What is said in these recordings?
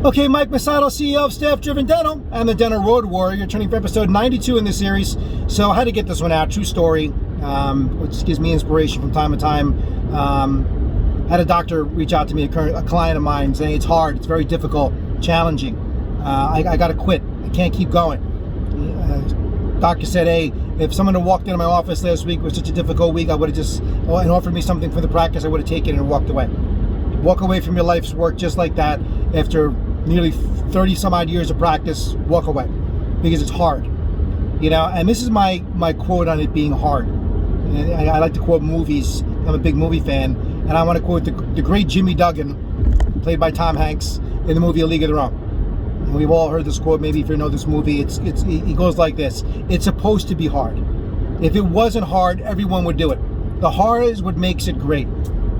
Okay, Mike Masato, CEO of Staff Driven Dental and the Dental Road Warrior, turning for episode 92 in this series. So I had to get this one out, true story, which gives me inspiration from time to time. I had a doctor reach out to me, a client of mine, saying it's hard, it's very difficult, challenging. I got to quit, I can't keep going. Doctor said, hey, if someone had walked into my office last week, it was such a difficult week, I would have just, and offered me something for the practice, I would have taken it and walked away. Walk away from your life's work just like that. After nearly 30 some odd years of practice, walk away, because it's hard, and this is my quote on it being hard. And I like to quote movies. I'm a big movie fan, and I want to quote the great Jimmy Duggan, played by Tom Hanks in the movie A League of Their Own. And we've all heard this quote, maybe if you know this movie. It goes like this: it's supposed to be hard. If it wasn't hard, everyone would do it. The hard is what makes it great,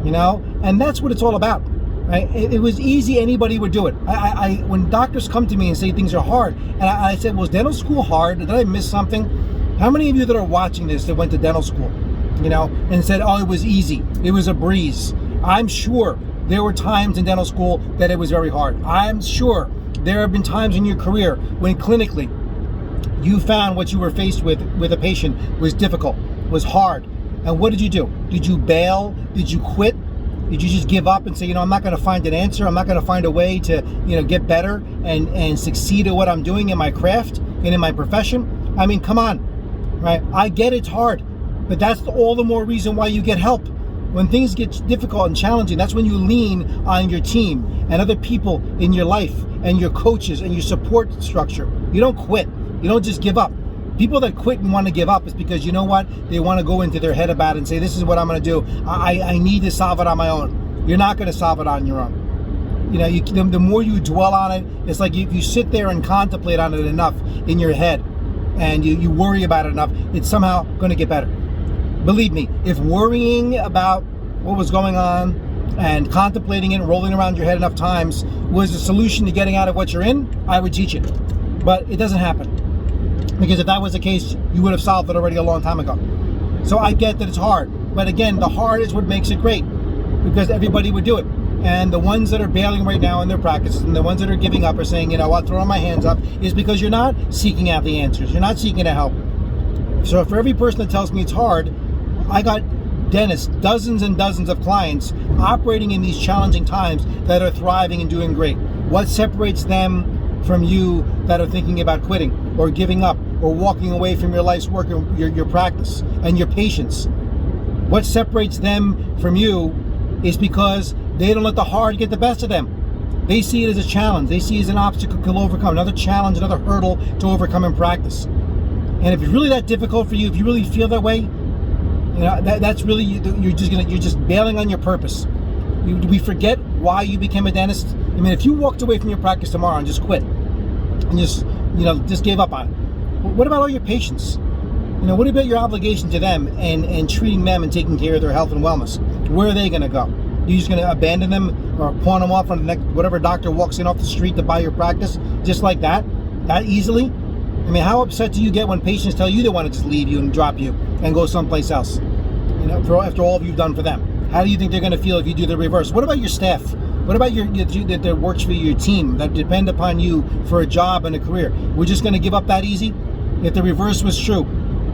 and that's what it's all about. Right? It was easy, anybody would do it. When doctors come to me and say things are hard, and I said, was dental school hard? Did I miss something? How many of you that are watching this that went to dental school, and said, oh, it was easy, it was a breeze? I'm sure there were times in dental school that it was very hard. I'm sure there have been times in your career when clinically you found what you were faced with a patient was difficult, was hard. And what did you do? Did you bail? Did you quit? Did you just give up and say, I'm not going to find an answer. I'm not going to find a way to, get better and succeed at what I'm doing in my craft and in my profession? I mean, come on, right? I get it's hard, but that's all the more reason why you get help. When things get difficult and challenging, that's when you lean on your team and other people in your life and your coaches and your support structure. You don't quit. You don't just give up. People that quit and want to give up is because, you know what, they want to go into their head about it and say, this is what I'm going to do. I need to solve it on my own. You're not going to solve it on your own. The more you dwell on it, it's like if you sit there and contemplate on it enough in your head and you worry about it enough, it's somehow going to get better. Believe me, if worrying about what was going on and contemplating it and rolling around your head enough times was the solution to getting out of what you're in, I would teach it. But it doesn't happen. Because if that was the case, you would have solved it already a long time ago. So I get that it's hard. But again, the hard is what makes it great. Because everybody would do it. And the ones that are bailing right now in their practices and the ones that are giving up are saying, I'll throw my hands up, is because you're not seeking out the answers. You're not seeking to help. So for every person that tells me it's hard, I got dentists, dozens and dozens of clients operating in these challenging times that are thriving and doing great. What separates them from you that are thinking about quitting or giving up or walking away from your life's work or your practice and your patience? What separates them from you is because they don't let the hard get the best of them. They see it as a challenge. They see it as an obstacle to overcome, another challenge, another hurdle to overcome in practice. And if it's really that difficult for you, if you really feel that way, that's really, you're just bailing on your purpose. We forget why you became a dentist. I mean, if you walked away from your practice tomorrow and just quit and just gave up on it, what about all your patients? What about your obligation to them and treating them and taking care of their health and wellness? Where are they going to go? You're just going to abandon them or pawn them off on the next, whatever doctor walks in off the street to buy your practice just like that easily? I mean, how upset do you get when patients tell you they want to just leave you and drop you and go someplace else? After all you've done for them. How do you think they're going to feel if you do the reverse? What about your staff? What about that works for your team, that depend upon you for a job and a career? We're just going to give up that easy? If the reverse was true,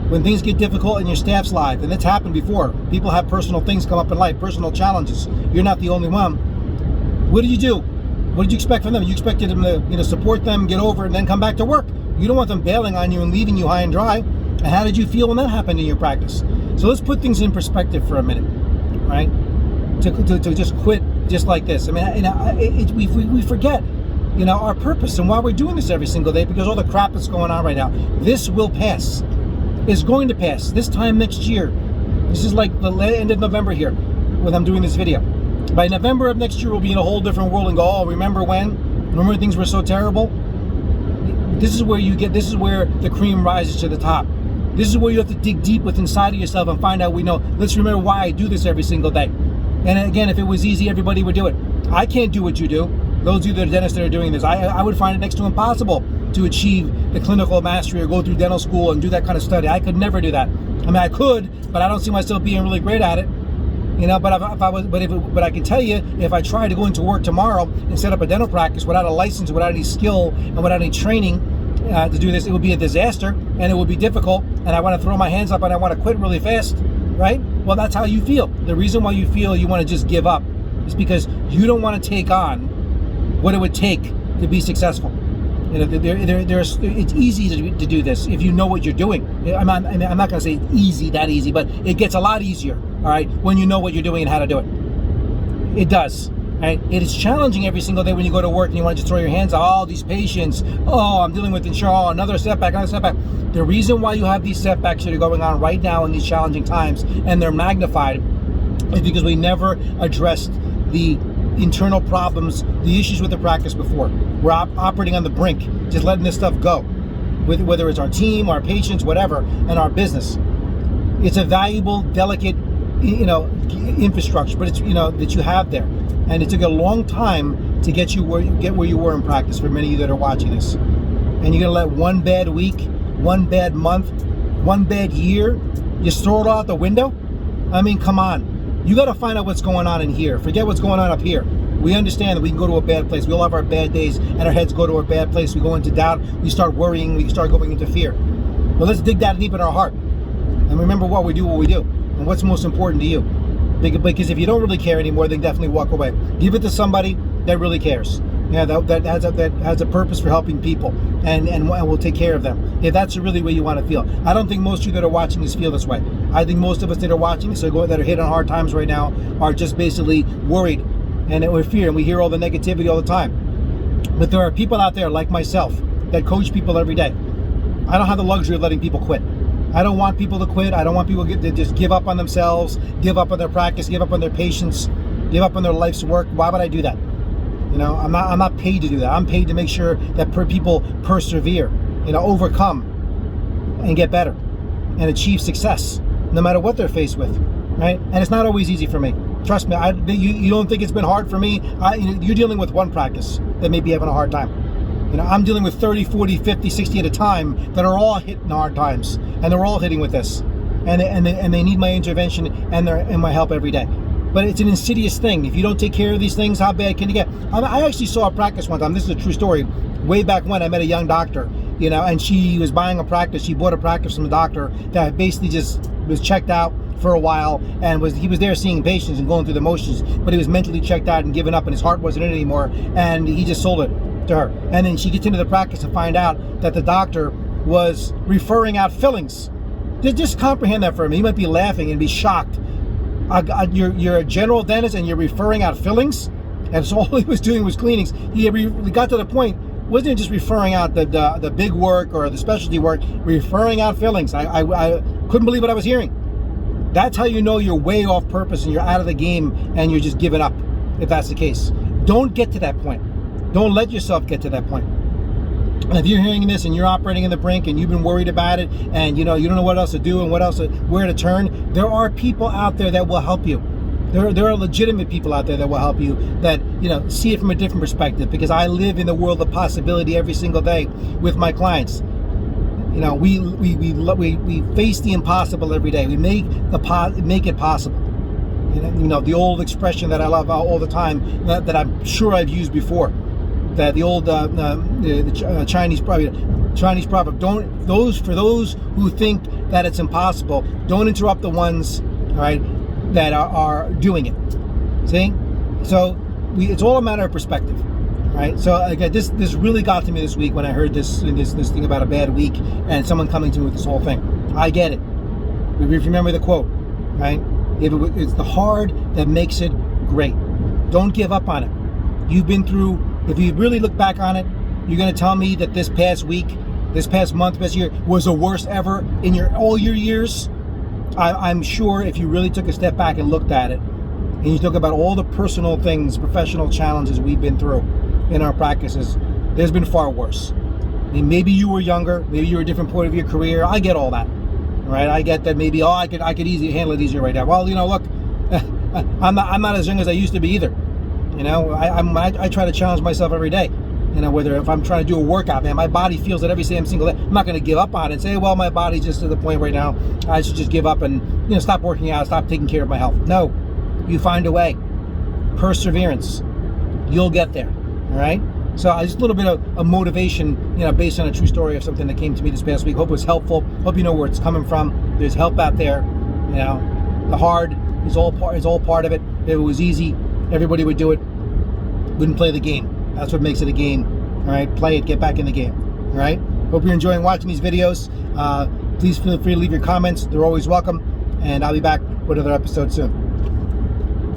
when things get difficult in your staff's life, and it's happened before, people have personal things come up in life, personal challenges. You're not the only one. What do you do? What did you expect from them? You expected them to support them, get over it, and then come back to work. You don't want them bailing on you and leaving you high and dry. And how did you feel when that happened in your practice? So let's put things in perspective for a minute, right? To just quit just like this. I mean, we forget, our purpose and why we're doing this every single day, because all the crap that's going on right now. This will pass. It's going to pass. This time next year. This is like the end of November here when I'm doing this video. By November of next year, we'll be in a whole different world and go, oh, remember when? Remember when things were so terrible? This is where the cream rises to the top. This is where you have to dig deep within inside of yourself and find out, let's remember why I do this every single day. And again, if it was easy, everybody would do it. I can't do what you do. Those of you that are dentists that are doing this, I would find it next to impossible to achieve the clinical mastery or go through dental school and do that kind of study. I could never do that. I mean, I could, but I don't see myself being really great at it. But I can tell you, if I tried to go into work tomorrow and set up a dental practice without a license, without any skill, and without any training to do this, it would be a disaster, and it would be difficult, and I want to throw my hands up and I want to quit really fast, right? Well, that's how you feel. The reason why you feel you want to just give up is because you don't want to take on what it would take to be successful. It's easy to do this if you know what you're doing. I'm not going to say easy, that easy, but it gets a lot easier, all right, when you know what you're doing and how to do it. It does, right? It is challenging every single day when you go to work and you want to just throw your hands out. All these patients, I'm dealing with insurance, another setback. The reason why you have these setbacks that are going on right now in these challenging times, and they're magnified, is because we never addressed the internal problems, the issues with the practice before. We're operating on the brink, just letting this stuff go, whether it's our team, our patients, whatever, and our business. It's a valuable, delicate, infrastructure, but it's that you have there, and it took a long time to get where you were in practice. For many of you that are watching this, and you're gonna let one bad week, one bad month, one bad year, just throw it out the window? I mean, come on. You got to find out what's going on in here. Forget what's going on up here. We understand that we can go to a bad place. We all have our bad days, and our heads go to a bad place. We go into doubt. We start worrying. We start going into fear. But let's dig that deep in our heart, and remember what we do, and what's most important to you. Because if you don't really care anymore, then definitely walk away. Give it to somebody that really cares. That has a purpose for helping people, and will take care of them. If that's really the way you want to feel. I don't think most of you that are watching this feel this way. I think most of us that are watching this, that are hit on hard times right now, are just basically worried and with fear, and we hear all the negativity all the time. But there are people out there like myself that coach people every day. I don't have the luxury of letting people quit. I don't want people to quit. I don't want people to just give up on themselves, give up on their practice, give up on their patients, give up on their life's work. Why would I do that? I'm not paid to do that. I'm paid to make sure that people persevere, overcome and get better and achieve success no matter what they're faced with, right? And it's not always easy for me. Trust me. You don't think it's been hard for me? You're dealing with one practice that may be having a hard time. I'm dealing with 30, 40, 50, 60 at a time that are all hitting hard times, and they're all hitting with this, and they need my intervention and my help every day. But it's an insidious thing. If you don't take care of these things, how bad can you get? I actually saw a practice one time. This is a true story. Way back when, I met a young doctor, and she was buying a practice. She bought a practice from a doctor that basically just was checked out for a while, and he was there seeing patients and going through the motions, but he was mentally checked out and given up, and his heart wasn't in it anymore, and he just sold it to her. And then she gets into the practice to find out that the doctor was referring out fillings. Just comprehend that for me. You might be laughing and be shocked. You're a general dentist and you're referring out fillings, and so all he was doing was cleanings. He got to the point, wasn't just referring out the big work or the specialty work, referring out fillings. I couldn't believe what I was hearing. That's how you know you're way off purpose and you're out of the game and you're just giving up, if that's the case. Don't get to that point. Don't let yourself get to that point. And if you're hearing this and you're operating in the brink and you've been worried about it and you don't know what else to do and where to turn, there are people out there that will help you. There are legitimate people out there that will help you, that see it from a different perspective, because I live in the world of possibility every single day with my clients. We face the impossible every day. We make it possible. The old expression that I love all the time, that I'm sure I've used before, that the old the Chinese proverb, for those who think that it's impossible, don't interrupt the ones, all right, that are doing it. See? So it's all a matter of perspective, right? So again, this really got to me this week when I heard this thing about a bad week and someone coming to me with this whole thing. I get it. Remember the quote, right? It's the hard that makes it great. Don't give up on it. You've been through. If you really look back on it, you're going to tell me that this past week, this past month, past year was the worst ever in all your years. I'm sure if you really took a step back and looked at it, and you talk about all the personal things, professional challenges we've been through in our practices, there's been far worse. I mean, maybe you were younger, maybe you were a different point of your career. I get all that, right? I get that maybe I could easily handle it easier right now. Well, look, I'm not as young as I used to be either. I try to challenge myself every day. Whether if I'm trying to do a workout, man, my body feels it every single day. I'm not going to give up on it and say, well, my body's just to the point right now, I should just give up and stop working out, stop taking care of my health. No, You find a way. Perseverance. You'll get there. All right? So just a little bit of a motivation, based on a true story of something that came to me this past week. Hope it was helpful. Hope you know where it's coming from. There's help out there. The hard is all part of it. If it was easy, everybody would do it. Wouldn't play the game. That's what makes it a game. All right? Play it. Get back in the game. All right? Hope you're enjoying watching these videos. Please feel free to leave your comments. They're always welcome. And I'll be back with another episode soon.